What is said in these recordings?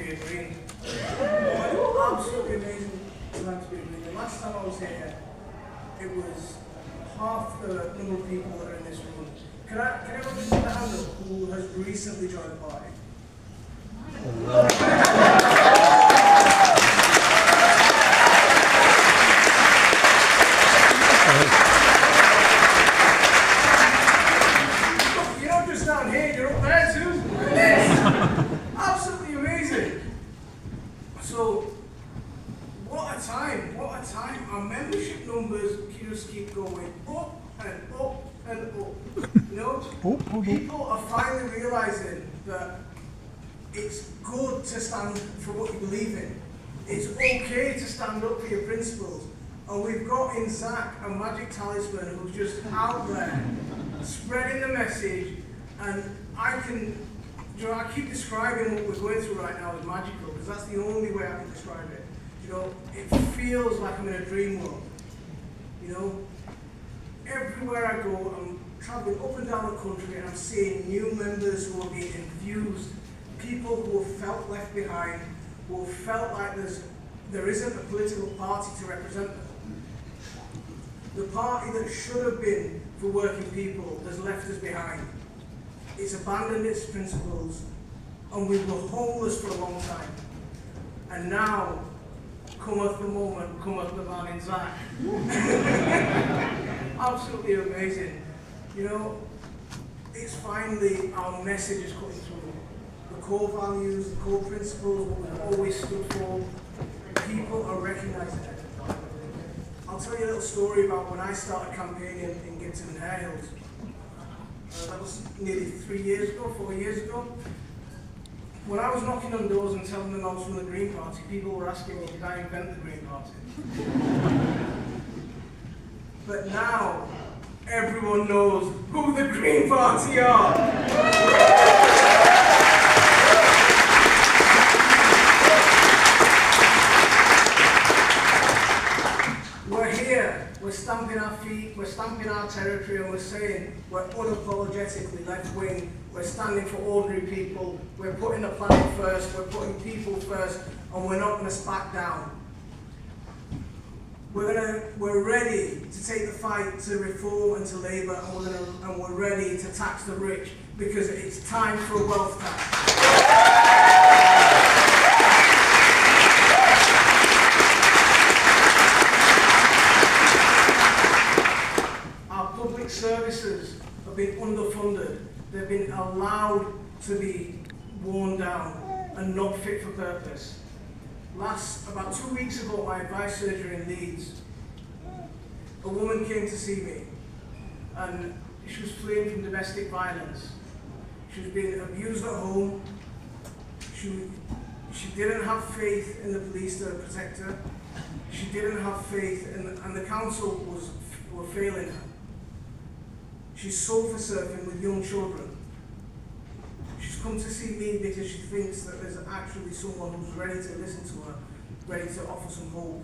be a Green. Absolutely amazing time to be a Green. The last time I was here, it was half the number of people that are in this room. Can everyone just put their hand up who has recently joined the party? You're not just down here, you're up there too. Look at this! Absolutely amazing. So, what a time, what a time. Our membership numbers just keep going up and up and up. You know, people are finally realizing that it's good to stand for what you believe in. It's okay to stand up for your principles. And we've got in Zack a magic talisman who's just out there spreading the message. And I keep describing what we're going through right now as magical because that's the only way I can describe it. You know, it feels like I'm in a dream world. You know, everywhere I go, I'm traveling up and down the country and I'm seeing new members who are being infused, people who have felt left behind, who have felt like there isn't a political party to represent them. The party that should have been for working people has left us behind. It's abandoned its principles, and we were homeless for a long time. And now, cometh the moment, cometh the man in Zack. Absolutely amazing. You know, it's finally our message is coming through. The core values, the core principles, what we've always stood for, people are recognizing it. I'll tell you a little story about when I started campaigning in Gibson and Hare Hills. That was nearly 4 years ago. When I was knocking on doors and telling them I was from the Green Party, people were asking me, did I invent the Green Party? But now, everyone knows who the Green Party are. We're here, we're stamping our feet, we're stamping our territory, and we're saying we're unapologetically left-wing, we're standing for ordinary people, we're putting the planet first, we're putting people first, and we're not going to back down. We're ready to take the fight to reform and to labour, and we're ready to tax the rich, because it's time for a wealth tax. Services have been underfunded. They've been allowed to be worn down and not fit for purpose. About 2 weeks ago, my advice surgery in Leeds, a woman came to see me, and she was fleeing from domestic violence. She was being abused at home. She didn't have faith in the police to protect her. She didn't have faith, and the council were failing her. She's sofa surfing with young children. She's come to see me because she thinks that there's actually someone who's ready to listen to her, ready to offer some hope.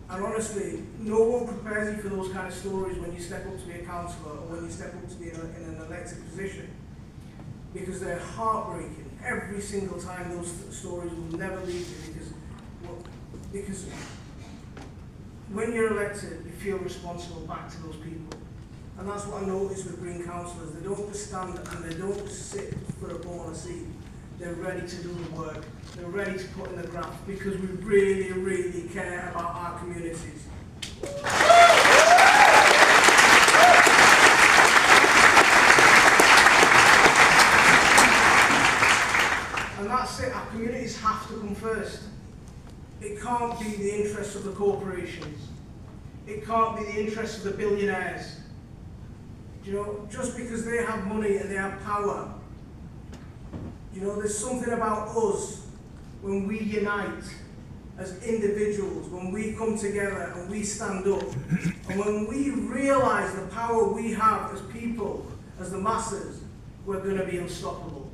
And honestly, no one prepares you for those kind of stories when you step up to be a councillor or when you step up to be in an elected position, because they're heartbreaking. Every single time those stories will never leave you because when you're elected, you feel responsible back to those people. And that's what I notice with Green councillors. They don't just stand and they don't just sit for a ball on a seat. They're ready to do the work. They're ready to put in the graft because we really, really care about our communities. And that's it. Our communities have to come first. It can't be the interests of the corporations. It can't be the interests of the billionaires. You know, just because they have money and they have power. You know, there's something about us when we unite as individuals, when we come together and we stand up, and when we realize the power we have as people, as the masses, we're going to be unstoppable.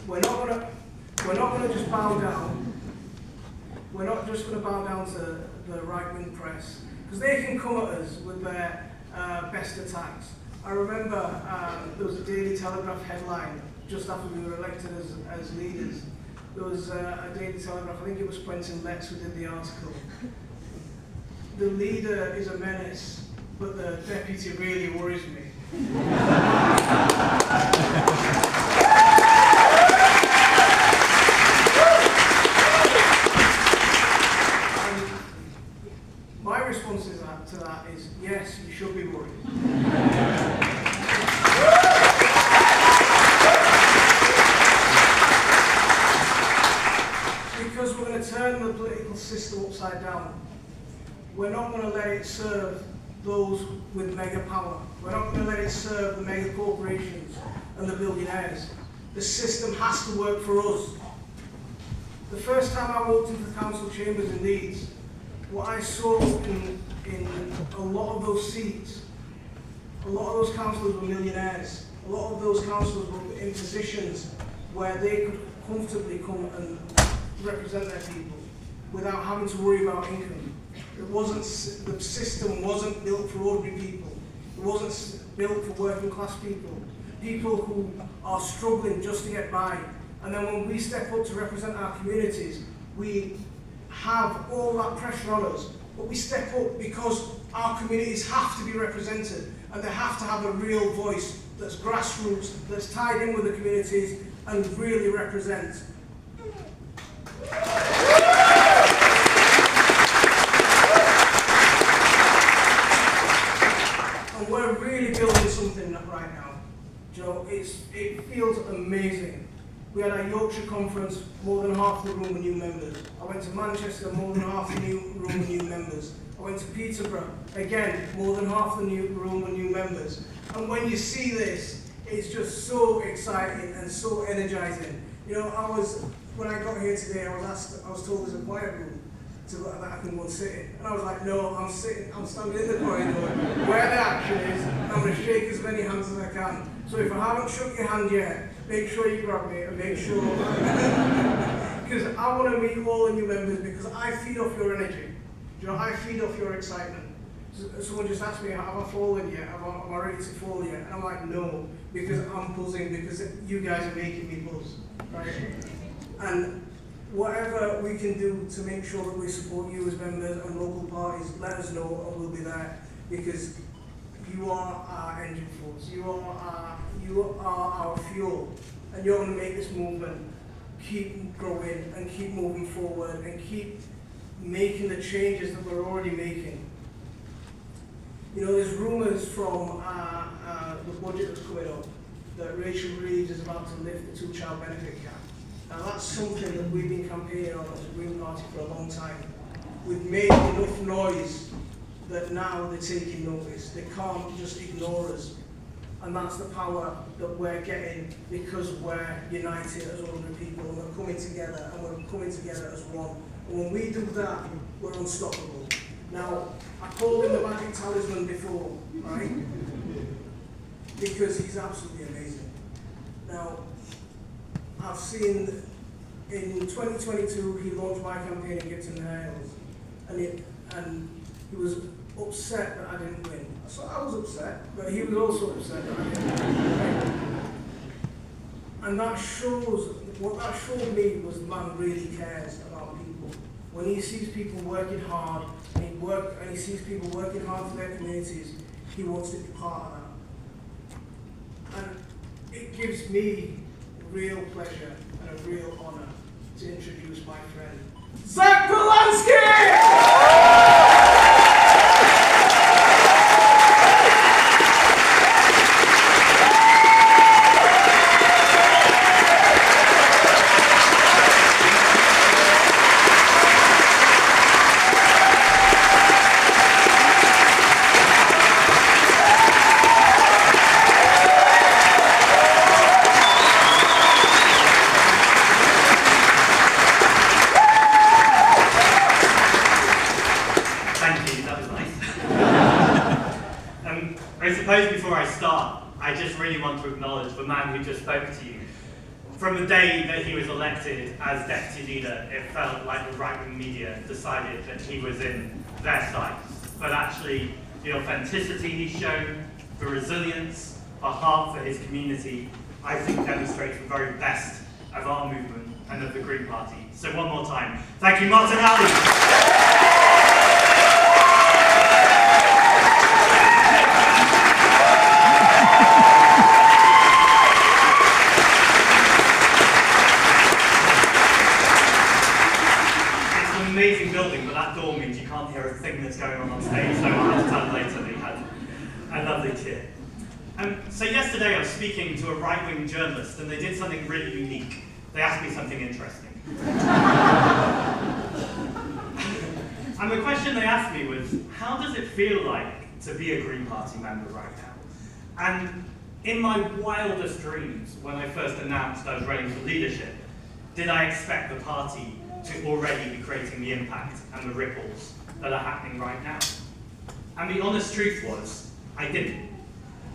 We're not going to just bow down. We're not just going to bow down to the right-wing press, because they can come at us with their best attacks. I remember there was a Daily Telegraph headline just after we were elected as leaders, there was a Daily Telegraph, I think it was Quentin Letts who did the article. The leader is a menace, but the deputy really worries me. My response to that is, yes, you should be worried. Because we're going to turn the political system upside down. We're not going to let it serve those with mega power. We're not going to let it serve the mega corporations and the billionaires. The system has to work for us. The first time I walked into the council chambers in Leeds, what I saw in a lot of those seats, a lot of those councillors were millionaires. A lot of those councillors were in positions where they could comfortably come and represent their people without having to worry about income. The system wasn't built for ordinary people. It wasn't built for working class people. People who are struggling just to get by. And then when we step up to represent our communities, we have all that pressure on us, but we step up because our communities have to be represented, and they have to have a real voice that's grassroots, that's tied in with the communities, and really represents. And we're really building something right now. Joe, it feels amazing. We had our Yorkshire conference, more than half the room were new members. I went to Manchester, more than half the room were new members. I went to Peterborough, again, more than half the room were new members. And when you see this, it's just so exciting and so energizing. You know, when I got here today, I was told there's a quiet room that I can go and sit in. And I was like, no, I'm standing in the corridor where the action is, and I'm going to shake as many hands as I can. So if I haven't shook your hand yet, make sure you grab me and make sure. Because I want to meet all the new members because I feed off your energy. You know, I feed off your excitement. Someone just asked me, have I fallen yet? Am I ready to fall yet? And I'm like, no, because I'm buzzing, because you guys are making me buzz, right? And whatever we can do to make sure that we support you as members and local parties, let us know and we'll be there, because you are our engine force, you are our fuel, and you're going to make this movement keep growing and keep moving forward and keep making the changes that we're already making. You know, there's rumours from the budget that's coming up that Rachel Reeves is about to lift the 2-child benefit cap. Now that's something that we've been campaigning on as a Green Party for a long time. We've made enough noise that now they're taking notice. They can't just ignore us. And that's the power that we're getting because we're united as ordinary people and we're coming together and we're coming together as one. And when we do that, we're unstoppable. Now, I called him the magic talisman before, right? Because he's absolutely amazing. Now, I've seen in 2022 he launched my campaign in Gibson Hills, and he was upset that I didn't win. So I was upset, but he was also upset that I didn't win. And that shows, what that showed me was the man really cares about people. When he sees people working hard, and he sees people working hard for their communities, he wants to be part of that. And it gives me real pleasure and a real honour to introduce my friend, Zack Polaski! Before I start, I just really want to acknowledge the man who just spoke to you. From the day that he was elected as deputy leader, it felt like the right-wing media decided that he was in their sights. But actually, the authenticity he's shown, the resilience, the heart for his community, I think demonstrates the very best of our movement and of the Green Party. So one more time, thank you, Mothin. Amazing building, but that door means you can't hear a thing that's going on stage, so I'll have to tell later that he had a lovely cheer. So yesterday I was speaking to a right-wing journalist, and they did something really unique. They asked me something interesting. And the question they asked me was, how does it feel like to be a Green Party member right now? And in my wildest dreams, when I first announced I was running for leadership, did I expect the party to already be creating the impact and the ripples that are happening right now? And the honest truth was, I didn't.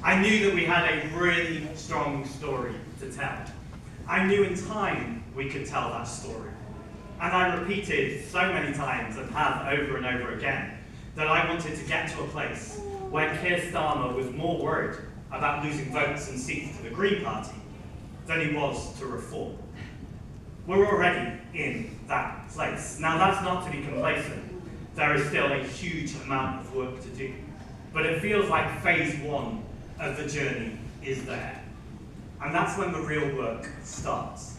I knew that we had a really strong story to tell. I knew in time we could tell that story. And I repeated so many times, and have over and over again, that I wanted to get to a place where Keir Starmer was more worried about losing votes and seats to the Green Party than he was to reform. We're already in that place. Now, that's not to be complacent. There is still a huge amount of work to do. But it feels like phase one of the journey is there. And that's when the real work starts.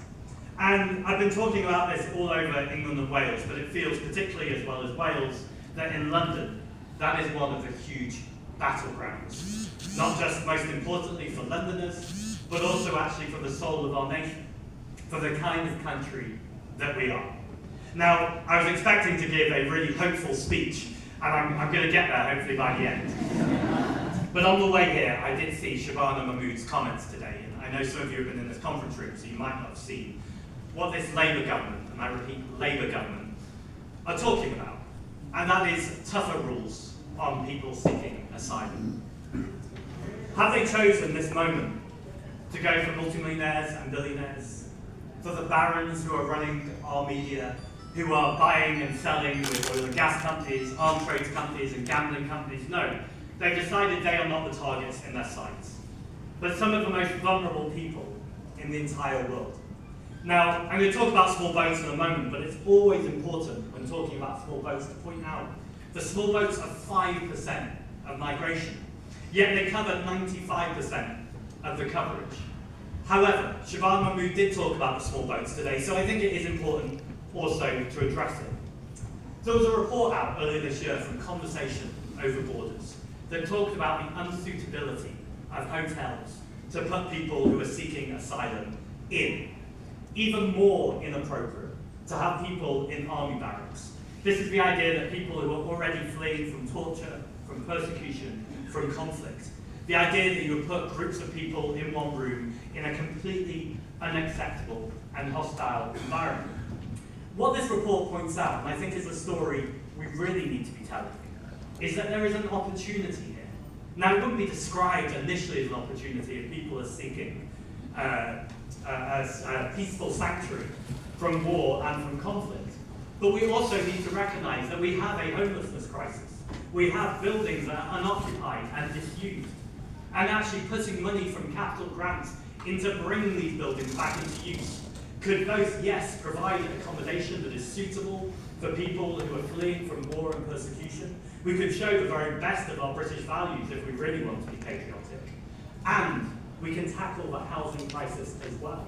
And I've been talking about this all over England and Wales, but it feels, particularly as well as Wales, that in London, that is one of the huge battlegrounds. Not just most importantly for Londoners, but also actually for the soul of our nation, for the kind of country that we are. Now, I was expecting to give a really hopeful speech, and I'm going to get there hopefully by the end. But on the way here, I did see Shabana Mahmood's comments today, and I know some of you have been in this conference room, so you might not have seen what this Labour government, and I repeat, Labour government, are talking about. And that is tougher rules on people seeking asylum. Have they chosen this moment to go for multimillionaires and billionaires, for the barons who are running our media, who are buying and selling with oil and gas companies, arms trade companies, and gambling companies? No, they've decided they are not the targets in their sights, but some of the most vulnerable people in the entire world. Now, I'm going to talk about small boats in a moment, but it's always important when talking about small boats to point out the small boats are 5% of migration, yet they cover 95% of the coverage. However, Shabana Mahmood did talk about the small boats today, so I think it is important also to address it. There was a report out earlier this year from Conversation Over Borders that talked about the unsuitability of hotels to put people who are seeking asylum in. Even more inappropriate to have people in army barracks. This is the idea that people who are already fleeing from torture, from persecution, from conflict, the idea that you would put groups of people in one room in a completely unacceptable and hostile environment. What this report points out, and I think is a story we really need to be telling, is that there is an opportunity here. Now, it wouldn't be described initially as an opportunity if people are seeking a peaceful sanctuary from war and from conflict. But we also need to recognise that we have a homelessness crisis. We have buildings that are unoccupied and disused. And actually putting money from capital grants into bringing these buildings back into use could both, yes, provide accommodation that is suitable for people who are fleeing from war and persecution. We could show the very best of our British values if we really want to be patriotic. And we can tackle the housing crisis as well.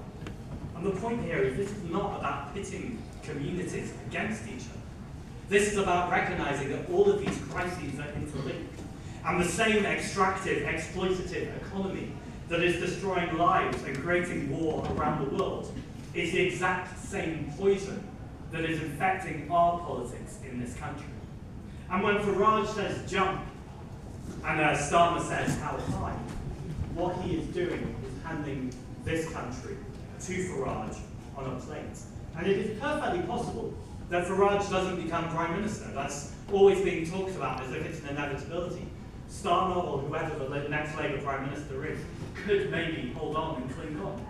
And the point here is this is not about pitting communities against each other. This is about recognizing that all of these crises are interlinked. And the same extractive, exploitative economy that is destroying lives and creating war around the world is the exact same poison that is infecting our politics in this country. And when Farage says jump, and Starmer says how high, what he is doing is handing this country to Farage on a plate. And it is perfectly possible that Farage doesn't become Prime Minister. That's always being talked about as if it's an inevitability. Starmer, or whoever the next Labour Prime Minister is, could maybe hold on and cling on.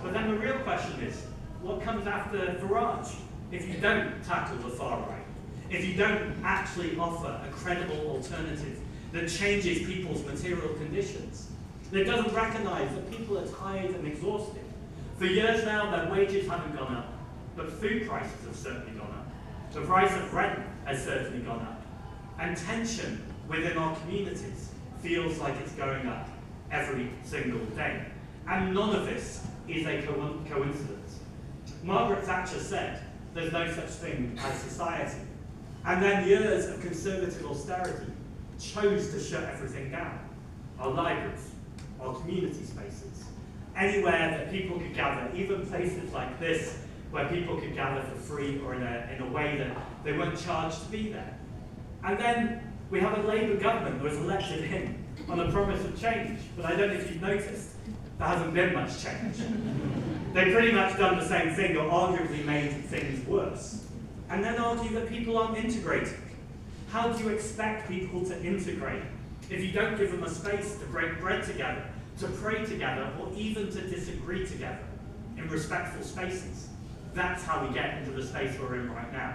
But then the real question is, what comes after Farage if you don't tackle the far right? If you don't actually offer a credible alternative that changes people's material conditions? And it doesn't recognise that people are tired and exhausted. For years now, their wages haven't gone up, but food prices have certainly gone up. The price of rent has certainly gone up. And tension within our communities feels like it's going up every single day. And none of this is a coincidence. Margaret Thatcher said, there's no such thing as society. And then years of conservative austerity chose to shut everything down. Our libraries, our community spaces, anywhere that people could gather, even places like this, where people could gather for free or in a way that they weren't charged to be there. And then we have a Labour government that was elected in on a promise of change, but I don't know if you've noticed, there hasn't been much change. They've pretty much done the same thing, or arguably made things worse. And then argue that people aren't integrating. How do you expect people to integrate if you don't give them a space to break bread together, to pray together, or even to disagree together in respectful spaces? That's how we get into the space we're in right now.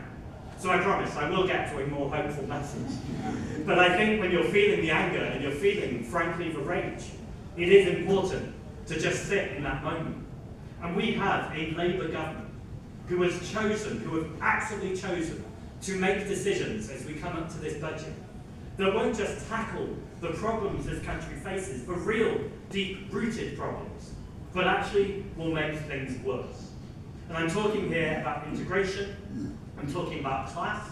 So I promise, I will get to a more hopeful message. But I think when you're feeling the anger and you're feeling, frankly, the rage, it is important to just sit in that moment. And we have a Labour government who has chosen, who have actively chosen to make decisions as we come up to this budget that won't just tackle the problems this country faces, the real, deep-rooted problems, but actually will make things worse. And I'm talking here about integration, I'm talking about class,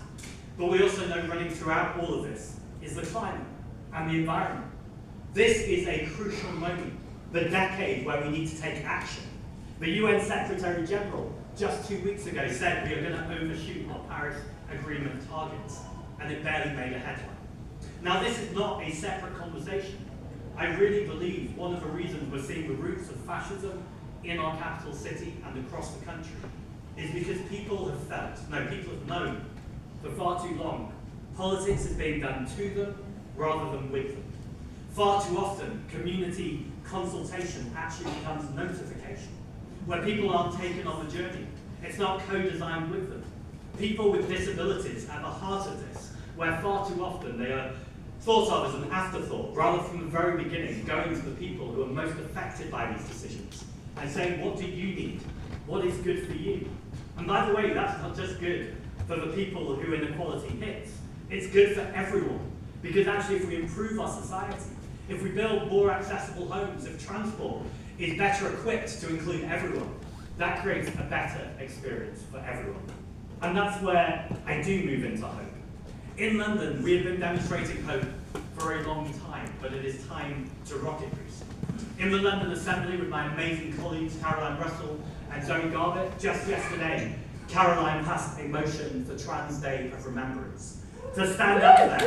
but we also know running throughout all of this is the climate and the environment. This is a crucial moment, the decade where we need to take action. The UN Secretary General just 2 weeks ago said we are going to overshoot our Paris Agreement targets, and it barely made a headline. Now, this is not a separate conversation. I really believe one of the reasons we're seeing the roots of fascism in our capital city and across the country is because people have known for far too long politics is being done to them rather than with them. Far too often, community consultation actually becomes notification, where people aren't taken on the journey. It's not co-designed with them. People with disabilities at the heart of this, where far too often they are thought of as an afterthought, rather from the very beginning, going to the people who are most affected by these decisions and saying, what do you need? What is good for you? And by the way, that's not just good for the people who inequality hits. It's good for everyone. Because actually, if we improve our society, if we build more accessible homes, if transport is better equipped to include everyone, that creates a better experience for everyone. And that's where I do move into hope. In London, we have been demonstrating hope for a long time, but it is time to rocket boost. In the London Assembly with my amazing colleagues, Caroline Russell and Zoe Garbutt, just yesterday, Caroline passed a motion for Trans Day of Remembrance. To stand up there.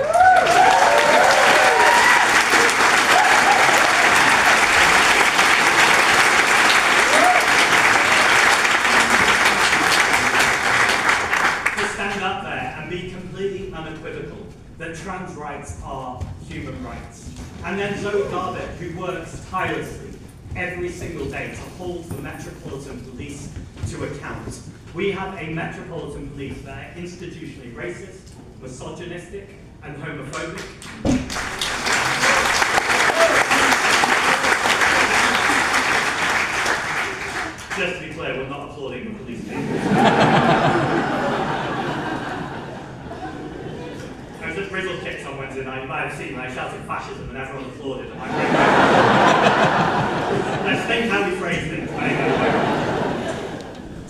That trans rights are human rights. And then Zoe Garbutt, who works tirelessly every single day to hold the Metropolitan Police to account. We have a Metropolitan Police that are institutionally racist, misogynistic, and homophobic. Just to be clear, we're not applauding the police people. Grizzle kicks on Wednesday night, you might have seen when I shouted fascism and everyone applauded. And let's think how we phrase things.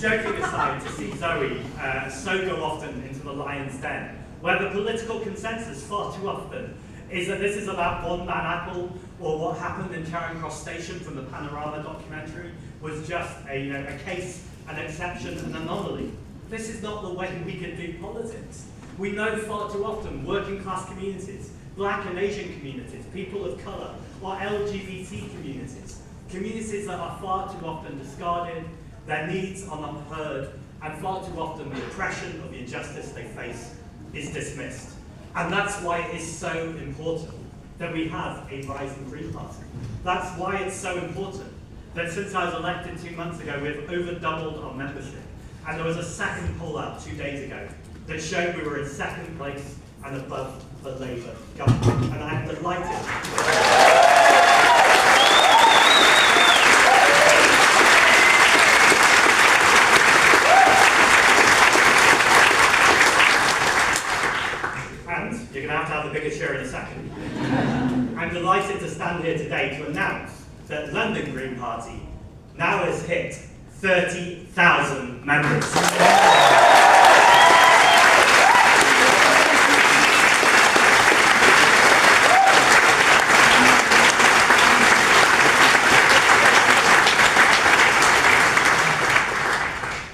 Joking aside, to see Zoe so go often into the lion's den, where the political consensus far too often is that this is about one bad apple, or what happened in Charing Cross Station from the Panorama documentary was just a case, an exception, an anomaly. This is not the way we can do politics. We know far too often working class communities, black and Asian communities, people of colour, or LGBT communities, communities that are far too often discarded, their needs are not heard, and far too often the oppression or the injustice they face is dismissed. And that's why it is so important that we have a rising Green Party. That's why it's so important that since I was elected 2 months ago, we've over doubled our membership. And there was a second poll out 2 days ago that showed we were in second place and above the Labour government. And I'm delighted. bigger cheer in a second. I'm delighted to stand here today to announce that London Green Party now has hit 30,000 members.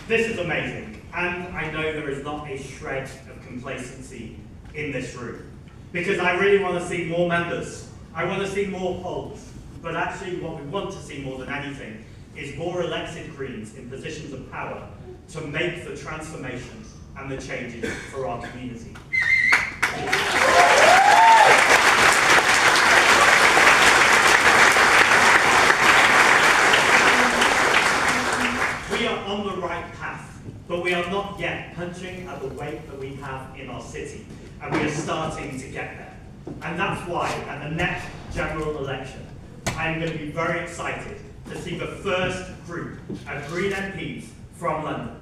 This is amazing, and I know there is not a shred of complacency in this room, because I really want to see more members. I want to see more polls, but actually what we want to see more than anything is more elected Greens in positions of power to make the transformations and the changes for our community. We are on the right path, but we are not yet punching at the weight that we have in our city, and we are starting to get there. And that's why, at the next general election, I'm going to be very excited to see the first group of Green MPs from London.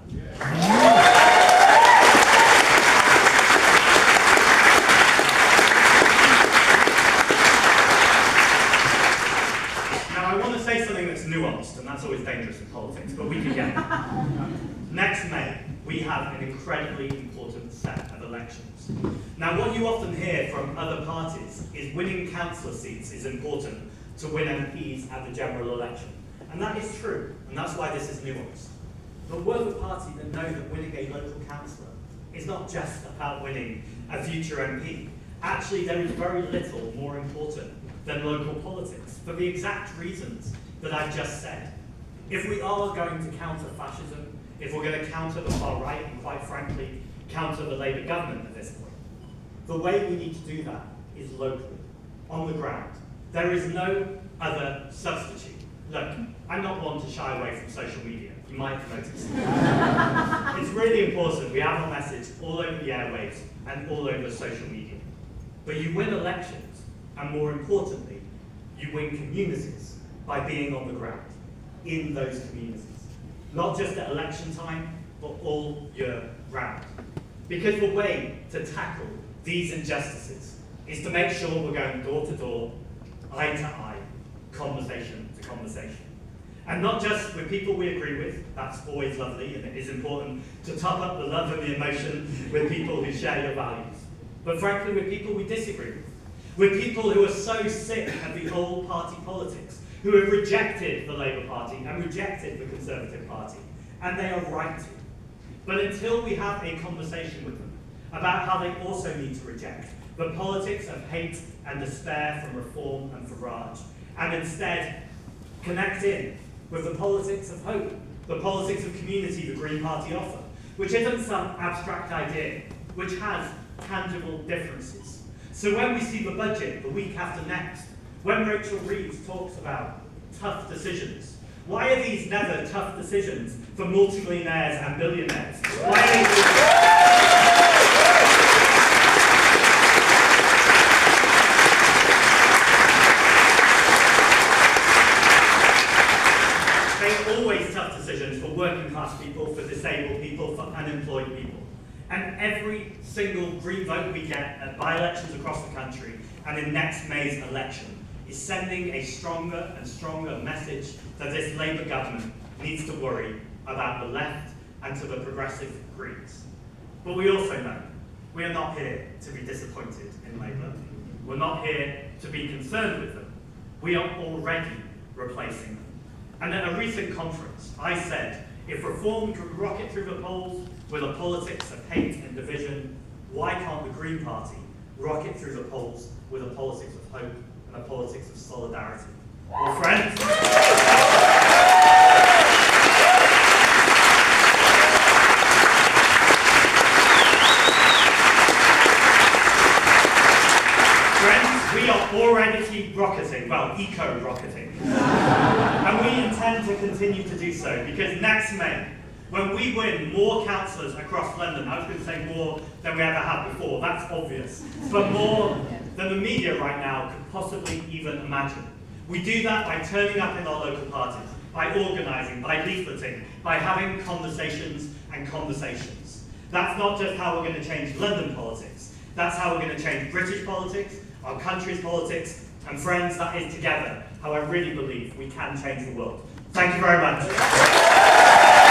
Now, I want to say something that's nuanced, and that's always dangerous in politics, but we can get it. Next May, we have an incredibly important set of elections. Now, what you often hear from other parties is winning councillor seats is important to win MPs at the general election. And that is true, and that's why this is nuanced. But we're the party that know that winning a local councillor is not just about winning a future MP. Actually, there is very little more important than local politics, for the exact reasons that I've just said. If we are going to counter fascism, if we're going to counter the far right, and quite frankly, counter the Labour government at this point, the way we need to do that is locally, on the ground. There is no other substitute. Look, I'm not one to shy away from social media. You might have noticed. It's really important we have our message all over the airwaves and all over social media. But you win elections, and more importantly, you win communities by being on the ground, in those communities. Not just at election time, but all year round. Because the way to tackle these injustices is to make sure we're going door to door, eye to eye, conversation to conversation. And not just with people we agree with, that's always lovely, and it is important to top up the love and the emotion with people who share your values. But frankly, with people we disagree with people who are so sick of the old party politics, who have rejected the Labour Party and rejected the Conservative Party, and they are right to. But until we have a conversation with them about how they also need to reject the politics of hate and despair from reform and farage, and instead connect in with the politics of hope, the politics of community the Green Party offer, which isn't some abstract idea, which has tangible differences. So when we see the budget the week after next, when Rachel Reeves talks about tough decisions, why are these never tough decisions for multimillionaires and billionaires? Why are they're always tough decisions for working class people, for disabled people, for unemployed people. And every single Green vote we get at by-elections across the country and in next May's election is sending a stronger and stronger message that this Labour government needs to worry about the left and to the progressive Greens. But we also know we are not here to be disappointed in Labour. We're not here to be concerned with them. We are already replacing them. And at a recent conference, I said, if reform could rocket through the polls with a politics of hate and division, why can't the Green Party rocket through the polls with a politics of hope and a politics of solidarity? Well, friends, we are already rocketing, well, eco-rocketing. And we intend to continue to do so, because next May, when we win more councillors across London, I was going to say more than we ever had before, that's obvious, but more than the media right now could possibly even imagine. We do that by turning up in our local parties, by organising, by leafleting, by having conversations and conversations. That's not just how we're going to change London politics, That's how we're going to change British politics, our country's politics, and friends, that is together how I really believe we can change the world. Thank you very much.